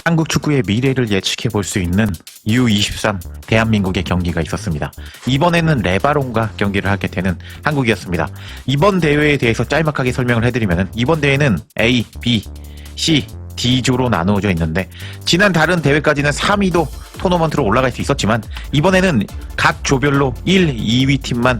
한국 축구의 미래를 예측해 볼 수 있는 U23 대한민국의 경기가 있었습니다. 이번에는 레바논과 경기를 하게 되는 한국이었습니다. 이번 대회에 대해서 짤막하게 설명을 해드리면 이번 대회는 A, B, C, D조로 나누어져 있는데 지난 다른 대회까지는 3위도 토너먼트로 올라갈 수 있었지만 이번에는 각 조별로 1, 2위 팀만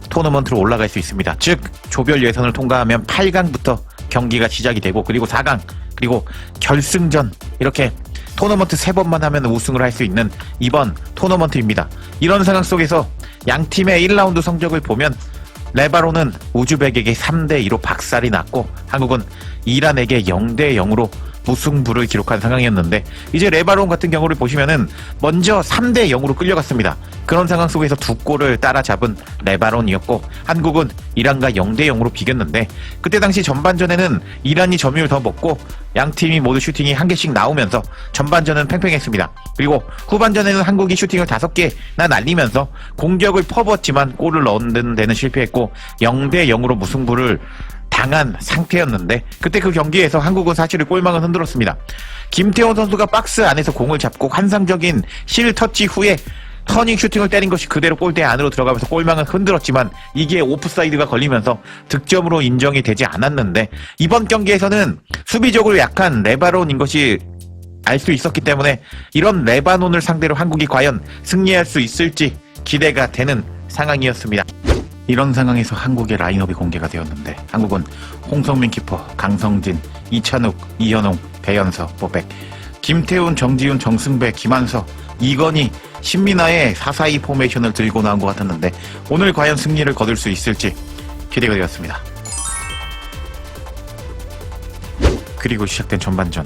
토너먼트로 올라갈 수 있습니다. 즉 조별 예선을 통과하면 8강부터 경기가 시작이 되고 그리고 4강 그리고 결승전 이렇게 토너먼트 3번만 하면 우승을 할 수 있는 이번 토너먼트입니다. 이런 상황 속에서 양 팀의 1라운드 성적을 보면 레바논은 우즈벡에게 3대2로 박살이 났고 한국은 이란에게 0대0으로 무승부를 기록한 상황이었는데 이제 레바논 같은 경우를 보시면은 먼저 3대0으로 끌려갔습니다. 그런 상황 속에서 2골을 따라잡은 레바논이었고 한국은 이란과 0대0으로 비겼는데 그때 당시 전반전에는 이란이 점유율 더 먹고 양팀이 모두 슈팅이 1개씩 나오면서 전반전은 팽팽했습니다. 그리고 후반전에는 한국이 슈팅을 5개나 날리면서 공격을 퍼부었지만 골을 넣는 데는 실패했고 0대0으로 무승부를 당한 상태였는데 그때 그 경기에서 한국은 사실은 골망을 흔들었습니다. 김태원 선수가 박스 안에서 공을 잡고 환상적인 실 터치 후에 터닝 슈팅을 때린 것이 그대로 골대 안으로 들어가면서 골망을 흔들었지만 이게 오프사이드가 걸리면서 득점으로 인정이 되지 않았는데 이번 경기에서는 수비적으로 약한 레바논인 것이 알 수 있었기 때문에 이런 레바논을 상대로 한국이 과연 승리할 수 있을지 기대가 되는 상황이었습니다. 이런 상황에서 한국의 라인업이 공개가 되었는데 한국은 홍성민 키퍼, 강성진, 이찬욱, 이현웅, 배현서, 보백, 김태훈, 정지훈, 정승배, 김한서, 이건희, 신민아의 4-4-2 포메이션을 들고 나온 것 같았는데 오늘 과연 승리를 거둘 수 있을지 기대가 되었습니다. 그리고 시작된 전반전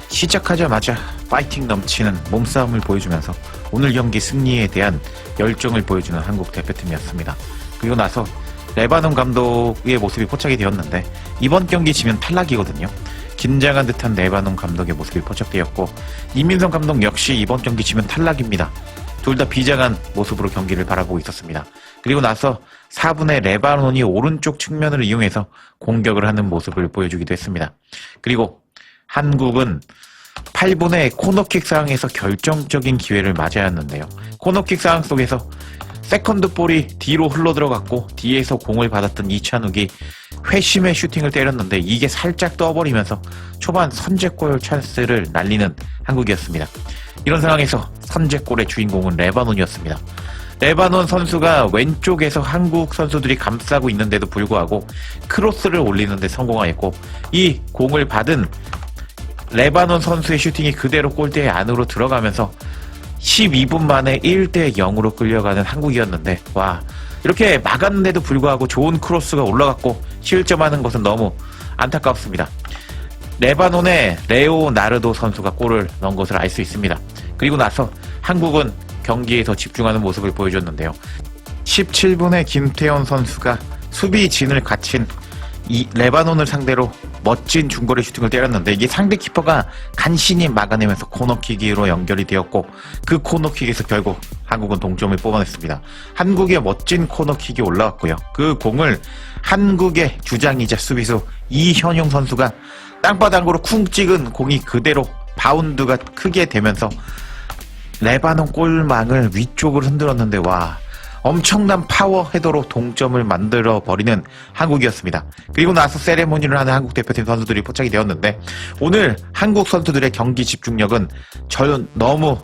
시작하자마자 파이팅 넘치는 몸싸움을 보여주면서 오늘 경기 승리에 대한 열정을 보여주는 한국 대표팀이었습니다. 그리고 나서 레바논 감독의 모습이 포착이 되었는데 이번 경기 지면 탈락이거든요. 긴장한 듯한 레바논 감독의 모습이 포착되었고 이민성 감독 역시 이번 경기 지면 탈락입니다. 둘 다 비장한 모습으로 경기를 바라보고 있었습니다. 그리고 나서 4분에 레바논이 오른쪽 측면을 이용해서 공격을 하는 모습을 보여주기도 했습니다. 그리고 한국은 8분에 코너킥 상황에서 결정적인 기회를 맞이하였는데요. 코너킥 상황 속에서 세컨드 볼이 뒤로 흘러들어갔고 뒤에서 공을 받았던 이찬욱이 회심의 슈팅을 때렸는데 이게 살짝 떠버리면서 초반 선제골 찬스를 날리는 한국이었습니다. 이런 상황에서 선제골의 주인공은 레바논이었습니다. 레바논 선수가 왼쪽에서 한국 선수들이 감싸고 있는데도 불구하고 크로스를 올리는데 성공하였고 이 공을 받은 레바논 선수의 슈팅이 그대로 골대 안으로 들어가면서 12분 만에 1대0으로 끌려가는 한국이었는데 와 이렇게 막았는데도 불구하고 좋은 크로스가 올라갔고 실점하는 것은 너무 안타깝습니다. 레바논의 레오나르도 선수가 골을 넣은 것을 알 수 있습니다. 그리고 나서 한국은 경기에 더 집중하는 모습을 보여줬는데요. 17분에 김태현 선수가 수비 진을 갖춘 이 레바논을 상대로 멋진 중거리 슈팅을 때렸는데 이게 상대 키퍼가 간신히 막아내면서 코너킥으로 연결이 되었고 그 코너킥에서 결국 한국은 동점을 뽑아냈습니다. 한국의 멋진 코너킥이 올라왔고요. 그 공을 한국의 주장이자 수비수 이현용 선수가 땅바닥으로 쿵 찍은 공이 그대로 바운드가 크게 되면서 레바논 골망을 위쪽으로 흔들었는데 와 엄청난 파워 헤더로 동점을 만들어 버리는 한국이었습니다. 그리고 나서 세레모니를 하는 한국 대표팀 선수들이 포착이 되었는데 오늘 한국 선수들의 경기 집중력은 너무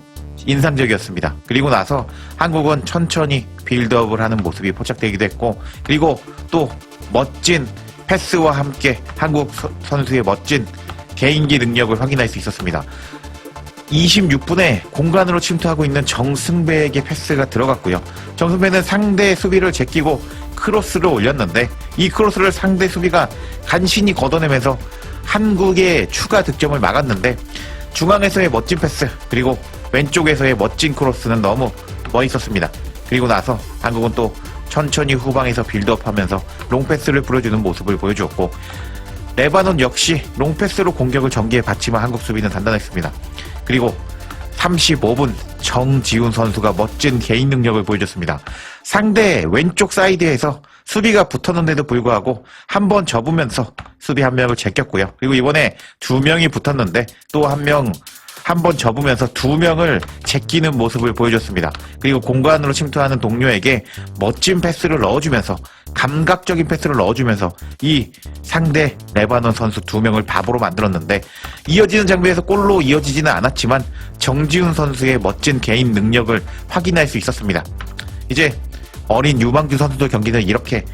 인상적이었습니다. 그리고 나서 한국은 천천히 빌드업을 하는 모습이 포착되기도 했고 그리고 또 멋진 패스와 함께 한국 선수의 멋진 개인기 능력을 확인할 수 있었습니다. 26분에 공간으로 침투하고 있는 정승배에게 패스가 들어갔고요. 정승배는 상대 수비를 제끼고 크로스를 올렸는데 이 크로스를 상대 수비가 간신히 걷어내면서 한국의 추가 득점을 막았는데 중앙에서의 멋진 패스 그리고 왼쪽에서의 멋진 크로스는 너무 멋있었습니다. 그리고 나서 한국은 또 천천히 후방에서 빌드업하면서 롱패스를 뿌려주는 모습을 보여주었고 레바논 역시 롱패스로 공격을 전개해 봤지만 한국 수비는 단단했습니다. 그리고 35분 정지훈 선수가 멋진 개인 능력을 보여줬습니다. 상대 왼쪽 사이드에서 수비가 붙었는데도 불구하고 한 번 접으면서 수비 한 명을 제꼈고요. 그리고 이번에 2명이 붙었는데 또 한 명 한번 접으면서 2명을 제끼는 모습을 보여줬습니다. 그리고 공간으로 침투하는 동료에게 멋진 패스를 넣어주면서 감각적인 패스를 넣어주면서 이 상대 레바논 선수 2명을 바보로 만들었는데 이어지는 장면에서 골로 이어지지는 않았지만 정지훈 선수의 멋진 개인 능력을 확인할 수 있었습니다. 이제 어린 유망주 선수들 경기는 이렇게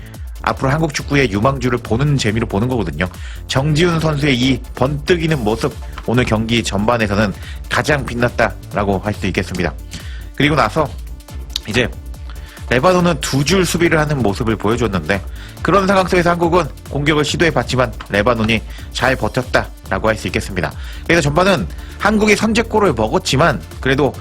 앞으로 한국 축구의 유망주를 보는 재미로 보는 거거든요. 정지훈 선수의 이 번뜩이는 모습 오늘 경기 전반에서는 가장 빛났다라고 할 수 있겠습니다. 그리고 나서 이제 레바논은 2줄 수비를 하는 모습을 보여줬는데 그런 상황 속에서 한국은 공격을 시도해봤지만 레바논이 잘 버텼다라고 할 수 있겠습니다. 그래서 전반은 한국이 선제골을 먹었지만 그래도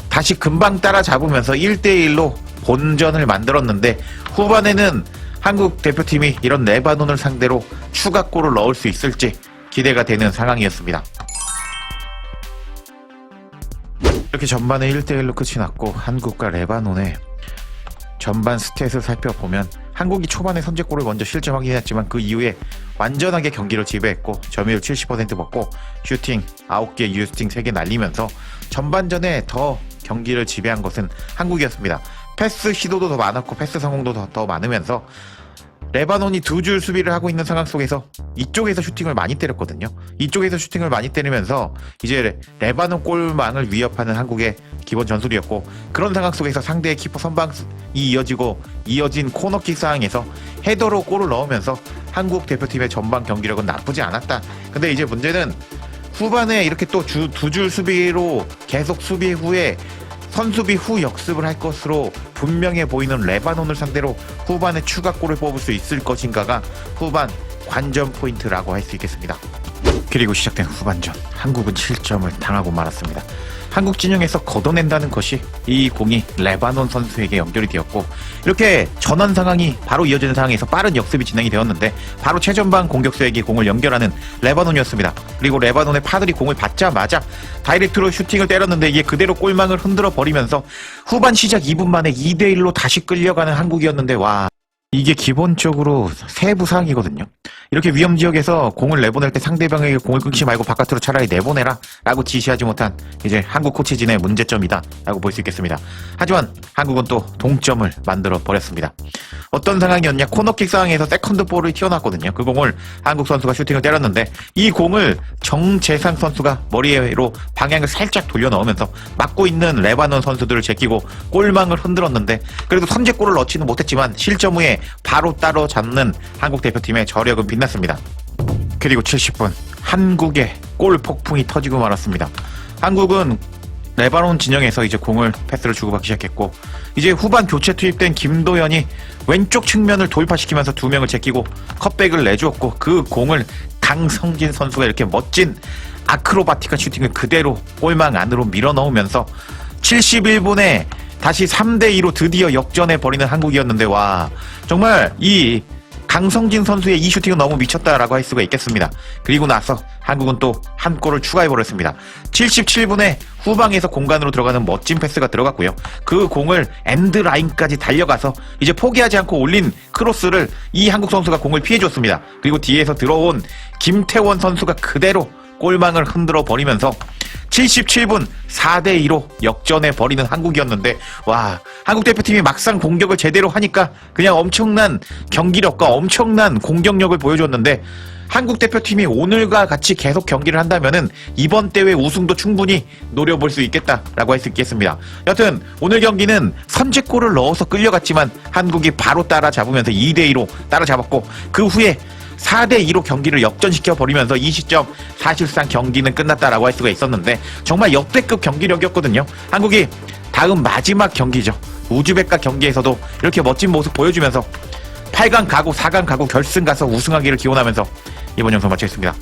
다시 금방 따라잡으면서 1대1로 본전을 만들었는데 후반에는 한국 대표팀이 이런 레바논을 상대로 추가골을 넣을 수 있을지 기대가 되는 상황이었습니다. 이렇게 전반에 1대1로 끝이 났고 한국과 레바논의 전반 스탯을 살펴보면 한국이 초반에 선제골을 먼저 실점하긴 했지만 그 이후에 완전하게 경기를 지배했고 점유율 70% 먹고 슈팅 9개, 유스팅 3개 날리면서 전반전에 더 경기를 지배한 것은 한국이었습니다. 패스 시도도 더 많았고 패스 성공도 더 많으면서 레바논이 2줄 수비를 하고 있는 상황 속에서 이쪽에서 슈팅을 많이 때렸거든요. 이쪽에서 슈팅을 많이 때리면서 이제 레바논 골망을 위협하는 한국의 기본 전술이었고 그런 상황 속에서 상대의 키퍼 선방이 이어진 코너킥 상황에서 헤더로 골을 넣으면서 한국 대표팀의 전반 경기력은 나쁘지 않았다. 근데 이제 문제는 후반에 이렇게 또 2줄 수비로 계속 수비 후에 선수비 후 역습을 할 것으로 분명해 보이는 레바논을 상대로 후반에 추가골을 뽑을 수 있을 것인가가 후반 관전 포인트라고 할 수 있겠습니다. 그리고 시작된 후반전 한국은 실점을 당하고 말았습니다. 한국 진영에서 걷어낸다는 것이 이 공이 레바논 선수에게 연결이 되었고 이렇게 전환 상황이 바로 이어지는 상황에서 빠른 역습이 진행이 되었는데 바로 최전방 공격수에게 공을 연결하는 레바논이었습니다. 그리고 레바논의 파들이 공을 받자마자 다이렉트로 슈팅을 때렸는데 이게 그대로 골망을 흔들어 버리면서 후반 시작 2분 만에 2대1로 다시 끌려가는 한국이었는데 와 이게 기본적으로 세부 사항이거든요. 이렇게 위험 지역에서 공을 내보낼 때 상대방에게 공을 끊지 말고 바깥으로 차라리 내보내라 라고 지시하지 못한 이제 한국 코치진의 문제점이다 라고 볼 수 있겠습니다. 하지만 한국은 또 동점을 만들어 버렸습니다. 어떤 상황이었냐, 코너킥 상황에서 세컨드 볼을 튀어나왔거든요. 그 공을 한국 선수가 슈팅을 때렸는데 이 공을 정재상 선수가 머리로 방향을 살짝 돌려 넣으면서 막고 있는 레바논 선수들을 제끼고 골망을 흔들었는데 그래도 선제골을 넣지는 못했지만 실점 후에 바로 따라잡는 한국 대표팀의 저력은 빛났습니다. 그리고 70분 한국의 골 폭풍이 터지고 말았습니다. 한국은 레바논 진영에서 이제 공을 패스를 주고받기 시작했고 이제 후반 교체 투입된 김도현이 왼쪽 측면을 돌파시키면서 2명을 제끼고 컷백을 내주었고 그 공을 강성진 선수가 이렇게 멋진 아크로바틱한 슈팅을 그대로 골망 안으로 밀어넣으면서 71분에 다시 3대2로 드디어 역전해 버리는 한국이었는데 와 정말 이 강성진 선수의 이 슈팅은 너무 미쳤다라고 할 수가 있겠습니다. 그리고 나서 한국은 또 한 골을 추가해버렸습니다. 77분에 후방에서 공간으로 들어가는 멋진 패스가 들어갔고요. 그 공을 엔드라인까지 달려가서 이제 포기하지 않고 올린 크로스를 이 한국 선수가 공을 피해줬습니다. 그리고 뒤에서 들어온 김태원 선수가 그대로 골망을 흔들어 버리면서 77분 4대2로 역전해 버리는 한국이었는데 와 한국 대표팀이 막상 공격을 제대로 하니까 그냥 엄청난 경기력과 엄청난 공격력을 보여줬는데 한국 대표팀이 오늘과 같이 계속 경기를 한다면은 이번 대회 우승도 충분히 노려볼 수 있겠다라고 할 수 있겠습니다. 여튼 오늘 경기는 선제골을 넣어서 끌려갔지만 한국이 바로 따라잡으면서 2대2로 따라잡았고 그 후에 4대2로 경기를 역전시켜 버리면서 이 시점 사실상 경기는 끝났다라고 할 수가 있었는데 정말 역대급 경기력이었거든요. 한국이 다음 마지막 경기죠. 우즈벡과 경기에서도 이렇게 멋진 모습 보여주면서 8강 가고 4강 가고 결승 가서 우승하기를 기원하면서 이번 영상 마치겠습니다.